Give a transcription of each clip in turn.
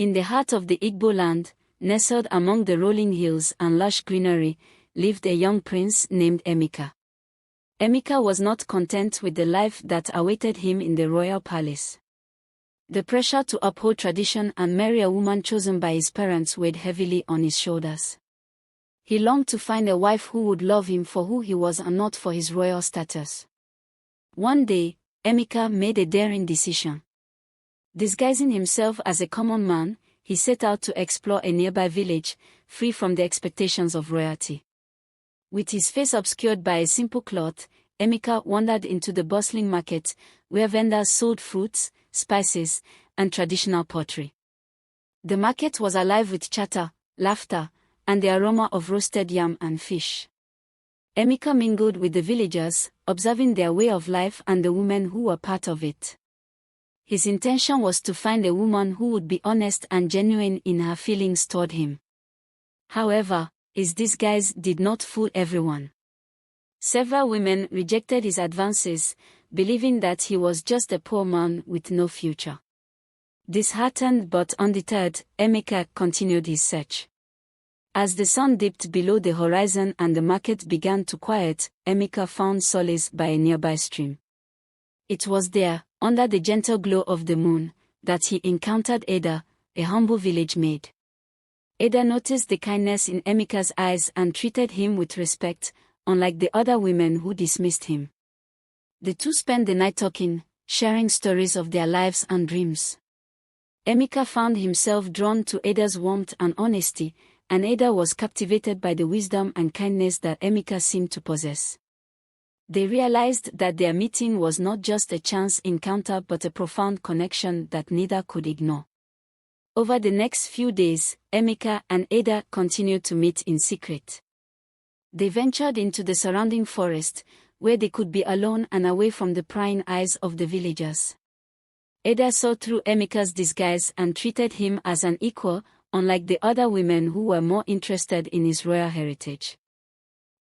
In the heart of the Igbo land, nestled among the rolling hills and lush greenery, lived a young prince named Emeka. Emeka was not content with the life that awaited him in the royal palace. The pressure to uphold tradition and marry a woman chosen by his parents weighed heavily on his shoulders. He longed to find a wife who would love him for who he was and not for his royal status. One day, Emeka made a daring decision. Disguising himself as a common man, he set out to explore a nearby village, free from the expectations of royalty. With his face obscured by a simple cloth, Emeka wandered into the bustling market, where vendors sold fruits, spices, and traditional pottery. The market was alive with chatter, laughter, and the aroma of roasted yam and fish. Emeka mingled with the villagers, observing their way of life and the women who were part of it. His intention was to find a woman who would be honest and genuine in her feelings toward him. However, his disguise did not fool everyone. Several women rejected his advances, believing that he was just a poor man with no future. Disheartened but undeterred, Emeka continued his search. As the sun dipped below the horizon and the market began to quiet, Emeka found solace by a nearby stream. It was there, under the gentle glow of the moon, that he encountered Ada, a humble village maid. Ada noticed the kindness in Emeka's eyes and treated him with respect, unlike the other women who dismissed him. The two spent the night talking, sharing stories of their lives and dreams. Emeka found himself drawn to Ada's warmth and honesty, and Ada was captivated by the wisdom and kindness that Emeka seemed to possess. They realized that their meeting was not just a chance encounter but a profound connection that neither could ignore. Over the next few days, Emeka and Ada continued to meet in secret. They ventured into the surrounding forest, where they could be alone and away from the prying eyes of the villagers. Ada saw through Emeka's disguise and treated him as an equal, unlike the other women who were more interested in his royal heritage.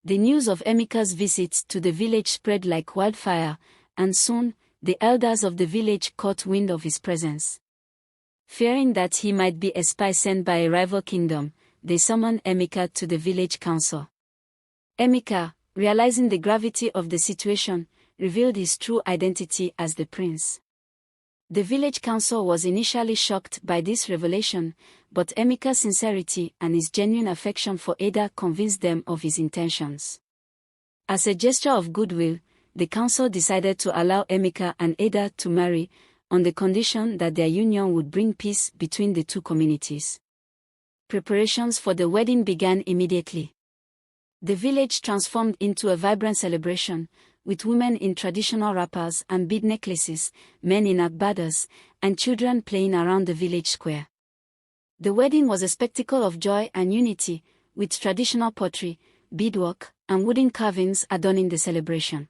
The news of Emeka's visits to the village spread like wildfire, and soon, the elders of the village caught wind of his presence. Fearing that he might be a spy sent by a rival kingdom, they summoned Emeka to the village council. Emeka, realizing the gravity of the situation, revealed his true identity as the prince. The village council was initially shocked by this revelation, but Emeka's sincerity and his genuine affection for Ada convinced them of his intentions. As a gesture of goodwill, the council decided to allow Emeka and Ada to marry, on the condition that their union would bring peace between the two communities. Preparations for the wedding began immediately. The village transformed into a vibrant celebration, with women in traditional wrappers and bead necklaces, men in agbadas, and children playing around the village square. The wedding was a spectacle of joy and unity, with traditional pottery, beadwork, and wooden carvings adorning the celebration.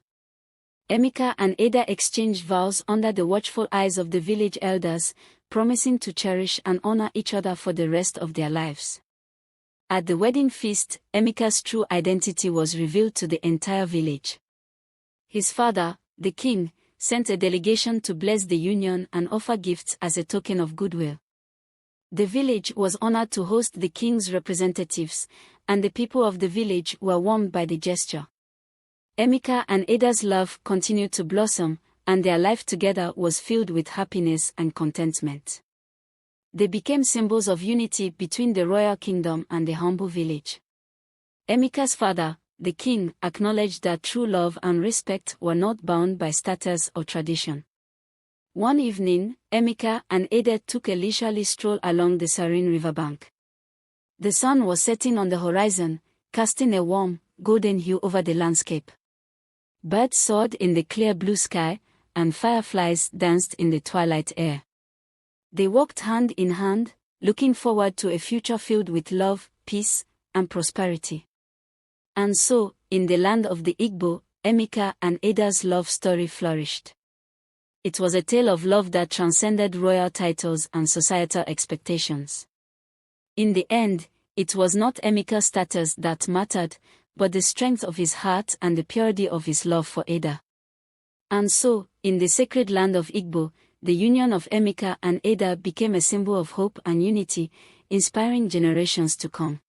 Emeka and Ada exchanged vows under the watchful eyes of the village elders, promising to cherish and honor each other for the rest of their lives. At the wedding feast, Emeka's true identity was revealed to the entire village. His father, the king, sent a delegation to bless the union and offer gifts as a token of goodwill. The village was honored to host the king's representatives, and the people of the village were warmed by the gesture. Emeka and Ada's love continued to blossom, and their life together was filled with happiness and contentment. They became symbols of unity between the royal kingdom and the humble village. Emeka's father, the king, acknowledged that true love and respect were not bound by status or tradition. One evening, Emeka and Ada took a leisurely stroll along the serene riverbank. The sun was setting on the horizon, casting a warm, golden hue over the landscape. Birds soared in the clear blue sky, and fireflies danced in the twilight air. They walked hand in hand, looking forward to a future filled with love, peace, and prosperity. And so, in the land of the Igbo, Emeka and Ada's love story flourished. It was a tale of love that transcended royal titles and societal expectations. In the end, it was not Emeka's status that mattered, but the strength of his heart and the purity of his love for Ada. And so, in the sacred land of Igbo, the union of Emeka and Ada became a symbol of hope and unity, inspiring generations to come.